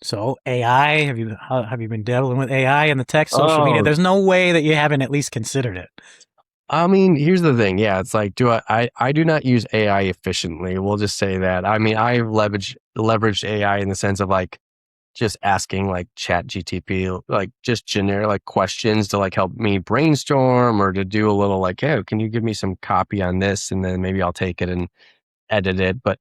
So AI, have you been dabbling with AI in the tech, social media? Oh, There's no way that you haven't at least considered it. I mean, here's the thing. Yeah, it's like, I do not use AI efficiently. We'll just say that. I mean, I leveraged AI in the sense of like just asking like ChatGPT, like just generic like questions to like help me brainstorm or to do a little like, hey, can you give me some copy on this? And then maybe I'll take it and edit it. But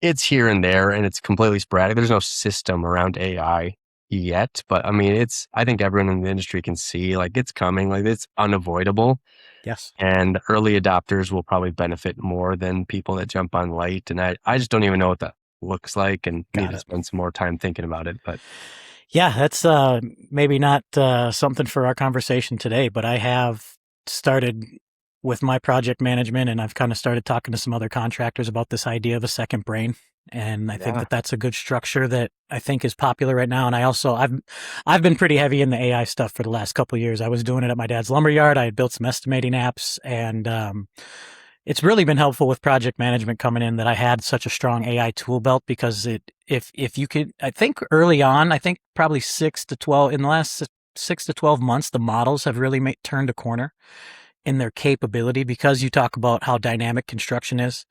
it's here and there and it's completely sporadic. There's no system around AI yet, but I mean, I think everyone in the industry can see like it's coming, like it's unavoidable. Yes. And early adopters will probably benefit more than people that jump on late. And I just don't even know what that looks like and need Got to it. spend some more time thinking about it. But Yeah, that's maybe not something for our conversation today, but I have started with my project management, and I've kind of started talking to some other contractors about this idea of a second brain. And I think yeah, that that's a good structure that I think is popular right now. And I've been pretty heavy in the AI stuff for the last couple of years. I was doing it at my dad's lumberyard. I had built some estimating apps, and it's really been helpful with project management coming in that I had such a strong AI tool belt because if you could, I think early on, I think probably 6 to 12 in the last 6 to 12 months, the models have really turned a corner in their capability because you talk about how dynamic construction is.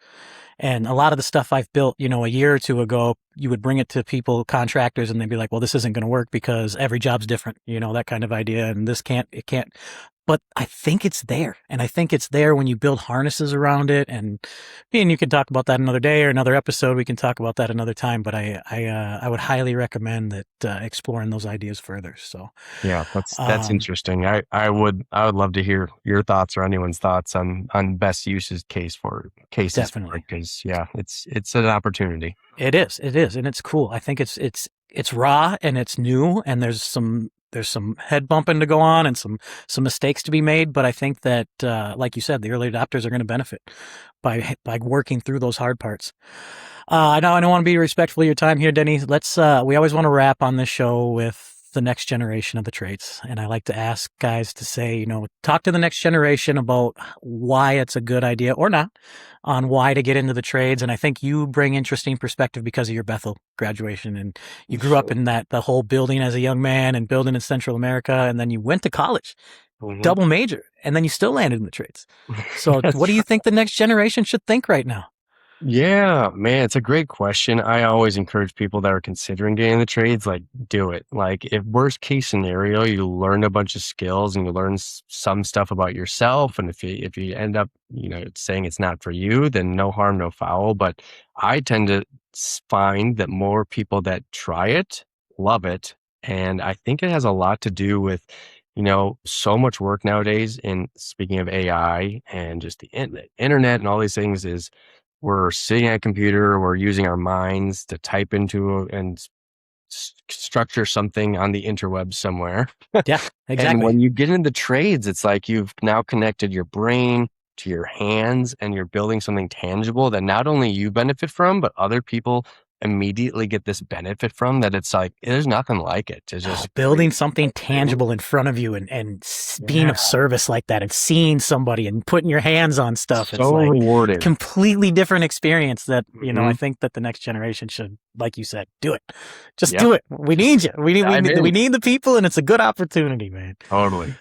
And a lot of the stuff I've built, a year or two ago, you would bring it to people, contractors, and they'd be like, well, this isn't going to work because every job's different, that kind of idea. And it can't. But I think it's there. And I think it's there when you build harnesses around it. And me and you can talk about that another day or another episode. We can talk about that another time. But I would highly recommend that exploring those ideas further. So, yeah, that's um, interesting. I would love to hear your thoughts or anyone's thoughts on best uses cases for it definitely. because yeah, it's an opportunity. It is, and it's cool. I think it's raw and it's new, and there's some head bumping to go on and some mistakes to be made. But I think that, like you said, the early adopters are going to benefit by working through those hard parts. I know I don't want to be respectful of your time here, Denny. We always want to wrap on this show with the next generation of the trades. And I like to ask guys to say, talk to the next generation about why it's a good idea or not on why to get into the trades. And I think you bring interesting perspective because of your Bethel graduation. And you grew up in the whole building as a young man and building in Central America. And then you went to college, Mhm. double major, and then you still landed in the trades. So what do That's you think the next generation should think right now? Yeah, man, it's a great question. I always encourage people that are considering getting in the trades, like, do it. Like, if worst case scenario, you learn a bunch of skills and you learn some stuff about yourself, and if you end up, saying it's not for you, then no harm, no foul. But I tend to find that more people that try it love it, and I think it has a lot to do with, so much work nowadays. And speaking of AI and just the internet and all these things is we're sitting at a computer, we're using our minds to type into and structure something on the interweb somewhere. Yeah, And exactly. when you get into trades, it's like you've now connected your brain to your hands and you're building something tangible that not only you benefit from, but other people immediately get this benefit from that. It's like, there's nothing like it to Oh, just building create something something. tangible in front of you and being of Yeah. service like that and seeing somebody and putting your hands on stuff. It's So like rewarding. completely different experience that, I Hmm. think that the next generation should, like you said, do it. Just Yep. do it. We Just need you. We need, we dive need, in. we need the people and it's a good opportunity, man. Totally.